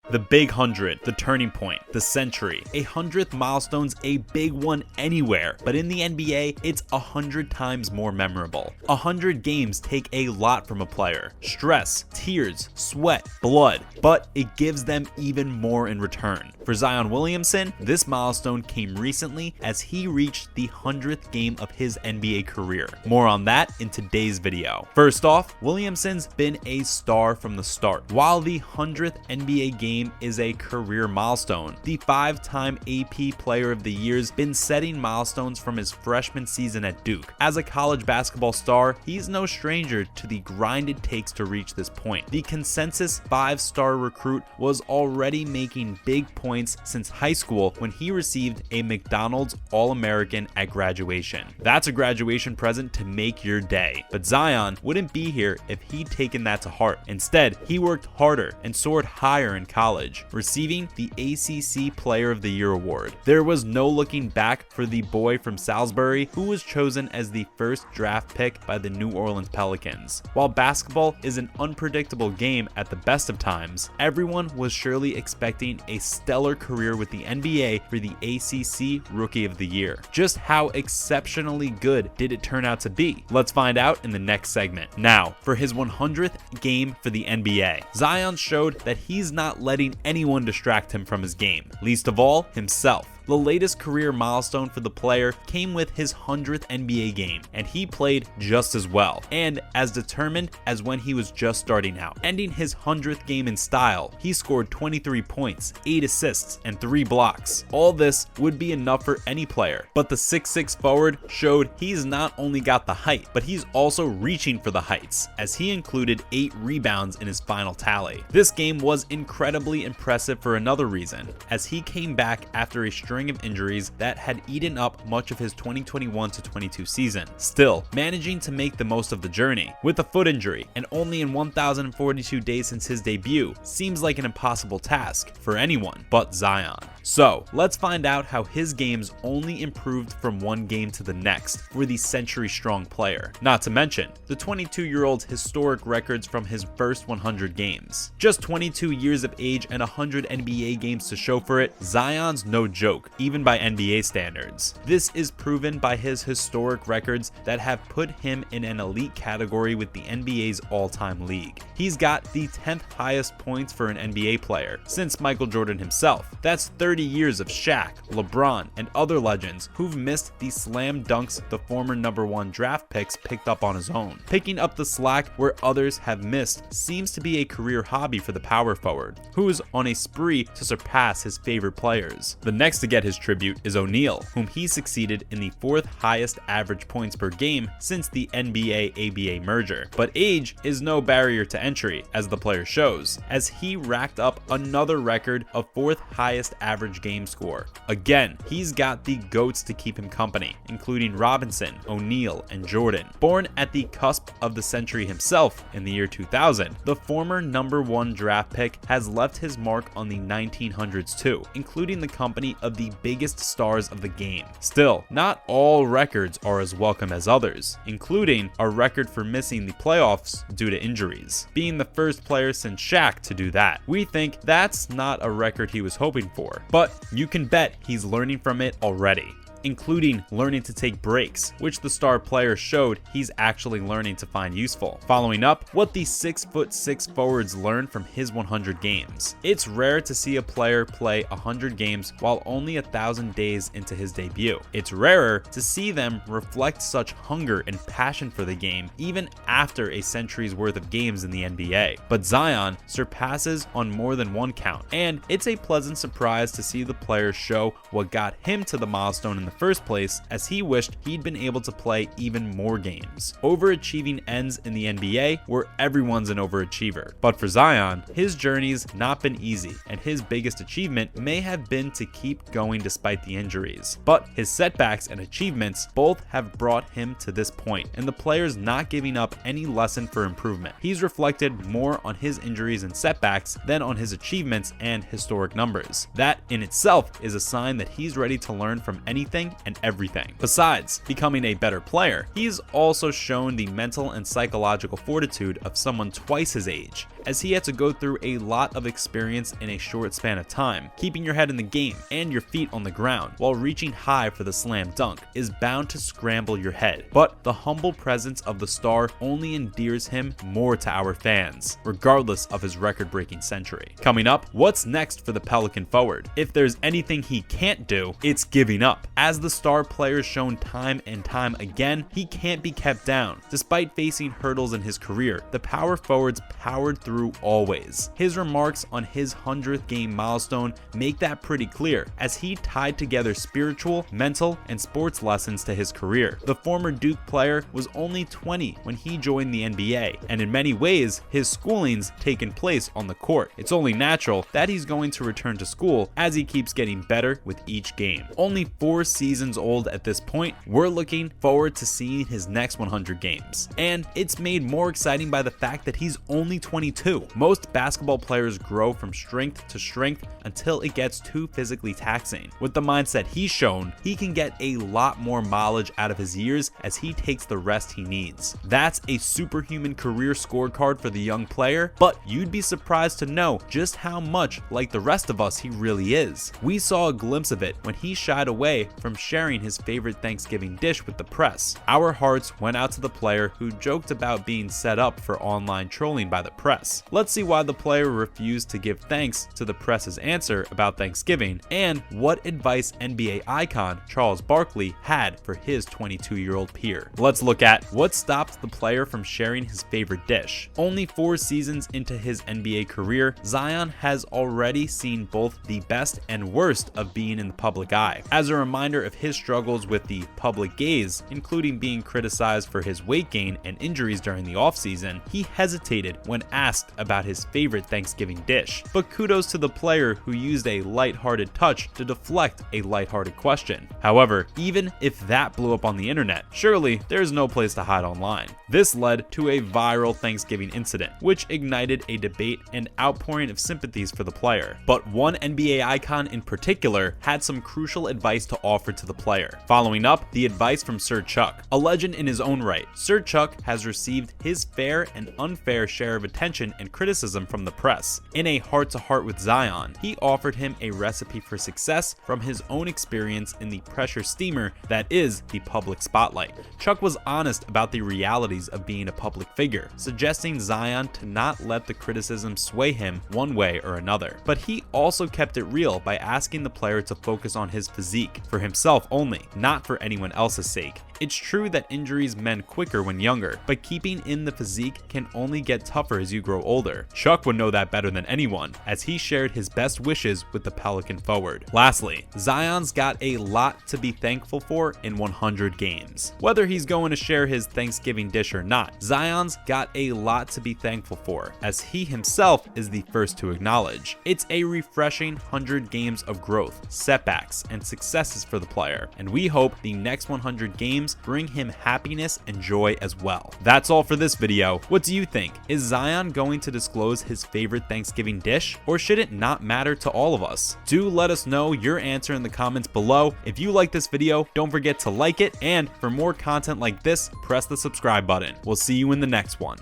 The big 100, the turning point, the century. A 100th milestone's a big one anywhere, but in the NBA, it's 100 times more memorable. 100 games take a lot from a player. Stress, tears, sweat, blood, but it gives them even more in return. For Zion Williamson, this milestone came recently as he reached the 100th game of his NBA career. More on that in today's video. First off, Williamson's been a star from the start. While the 100th NBA game is a career milestone, the 5-time AP Player of the Year's been setting milestones from his freshman season at Duke. As a college basketball star, he's no stranger to the grind it takes to reach this point. The consensus 5-star recruit was already making big points since high school when he received a McDonald's All-American at graduation. That's a graduation present to make your day. But Zion wouldn't be here if he'd taken that to heart. Instead, he worked harder and soared higher in college, receiving the ACC Player of the Year award. There was no looking back for the boy from Salisbury who was chosen as the first draft pick by the New Orleans Pelicans. While basketball is an unpredictable game at the best of times, everyone was surely expecting a stellar career with the NBA for the ACC Rookie of the Year. Just how exceptionally good did it turn out to be? Let's find out in the next segment. Now, for his 100th game for the NBA, Zion showed that he's not letting anyone distract him from his game, least of all himself. The latest career milestone for the player came with his 100th NBA game, and he played just as well and as determined as when he was just starting out. Ending his 100th game in style, he scored 23 points, 8 assists, and 3 blocks. All this would be enough for any player, but the 6'6" forward showed he's not only got the height, but he's also reaching for the heights, as he included 8 rebounds in his final tally. This game was incredibly impressive for another reason, as he came back after a string of injuries that had eaten up much of his 2021-22 season, still managing to make the most of the journey. With a foot injury and only in 1,042 days since his debut, seems like an impossible task for anyone but Zion. So let's find out how his games only improved from one game to the next for the century-strong player. Not to mention the 22-year-old's historic records from his first 100 games. Just 22 years of age and 100 NBA games to show for it, Zion's no joke, even by NBA standards. This is proven by his historic records that have put him in an elite category with the NBA's all-time league. He's got the 10th highest points for an NBA player since Michael Jordan himself. That's 30 years of Shaq, LeBron, and other legends who've missed the slam dunks the former #1 draft picks picked up on his own. Picking up the slack where others have missed seems to be a career hobby for the power forward, who's on a spree to surpass his favorite players. The next to get his tribute is O'Neal, whom he succeeded in the 4th highest average points per game since the NBA-ABA merger. But age is no barrier to entry, as the player shows, as he racked up another record of 4th highest average game score. Again, he's got the GOATs to keep him company, including Robinson, O'Neal, and Jordan. Born at the cusp of the century himself in the year 2000, the former #1 draft pick has left his mark on the 1900s too, including the company of the biggest stars of the game. Still, not all records are as welcome as others, including a record for missing the playoffs due to injuries, being the first player since Shaq to do that. We think that's not a record he was hoping for, but you can bet he's learning from it already, including learning to take breaks, which the star player showed he's actually learning to find useful. Following up what the 6'6" forwards learned from his 100 games. It's rare to see a player play 100 games while only 1,000 days into his debut. It's rarer to see them reflect such hunger and passion for the game even after a century's worth of games in the NBA. But Zion surpasses on more than one count, and it's a pleasant surprise to see the player show what got him to the milestone in the first place, as he wished he'd been able to play even more games. Overachieving ends in the NBA where everyone's an overachiever. But for Zion, his journey's not been easy, and his biggest achievement may have been to keep going despite the injuries. But his setbacks and achievements both have brought him to this point, and the player's not giving up any lesson for improvement. He's reflected more on his injuries and setbacks than on his achievements and historic numbers. That in itself is a sign that he's ready to learn from anything and everything. Besides becoming a better player, he's also shown the mental and psychological fortitude of someone twice his age, as he had to go through a lot of experience in a short span of time. Keeping your head in the game and your feet on the ground while reaching high for the slam dunk is bound to scramble your head, but the humble presence of the star only endears him more to our fans, regardless of his record-breaking century. Coming up, what's next for the Pelican forward? If there's anything he can't do, it's giving up. As the star player's shown time and time again, he can't be kept down. Despite facing hurdles in his career, the power forward's powered through always. His remarks on his 100th game milestone make that pretty clear, as he tied together spiritual, mental, and sports lessons to his career. The former Duke player was only 20 when he joined the NBA, and in many ways, his schooling's taken place on the court. It's only natural that he's going to return to school as he keeps getting better with each game. Only 4 seasons old at this point, we're looking forward to seeing his next 100 games. And it's made more exciting by the fact that he's only 22. Most basketball players grow from strength to strength until it gets too physically taxing. With the mindset he's shown, he can get a lot more mileage out of his years as he takes the rest he needs. That's a superhuman career scorecard for the young player, but you'd be surprised to know just how much like the rest of us he really is. We saw a glimpse of it when he shied away from sharing his favorite Thanksgiving dish with the press. Our hearts went out to the player who joked about being set up for online trolling by the press. Let's see why the player refused to give thanks to the press's answer about Thanksgiving, and what advice NBA icon Charles Barkley had for his 22-year-old peer. Let's look at what stopped the player from sharing his favorite dish. Only 4 seasons into his NBA career, Zion has already seen both the best and worst of being in the public eye. As a reminder of his struggles with the public gaze, including being criticized for his weight gain and injuries during the offseason, he hesitated when asked about his favorite Thanksgiving dish. But kudos to the player who used a lighthearted touch to deflect a lighthearted question. However, even if that blew up on the internet, surely there's no place to hide online. This led to a viral Thanksgiving incident, which ignited a debate and outpouring of sympathies for the player. But one NBA icon in particular had some crucial advice to offer to the player. Following up, the advice from Sir Chuck. A legend in his own right, Sir Chuck has received his fair and unfair share of attention and criticism from the press. In a heart-to-heart with Zion, he offered him a recipe for success from his own experience in the pressure steamer that is the public spotlight. Chuck was honest about the realities of being a public figure, suggesting Zion to not let the criticism sway him one way or another. But he also kept it real by asking the player to focus on his physique, for himself only, not for anyone else's sake. It's true that injuries mend quicker when younger, but keeping in the physique can only get tougher as you grow older. Chuck would know that better than anyone, as he shared his best wishes with the Pelican forward. Lastly, Zion's got a lot to be thankful for in 100 games. Whether he's going to share his Thanksgiving dish or not, Zion's got a lot to be thankful for, as he himself is the first to acknowledge. It's a refreshing 100 games of growth, setbacks, and successes for the player, and we hope the next 100 games bring him happiness and joy as well. That's all for this video. What do you think? Is Zion going to disclose his favorite Thanksgiving dish, or should it not matter to all of us? Do let us know your answer in the comments below. If you like this video, don't forget to like it, and for more content like this, press the subscribe button. We'll see you in the next one.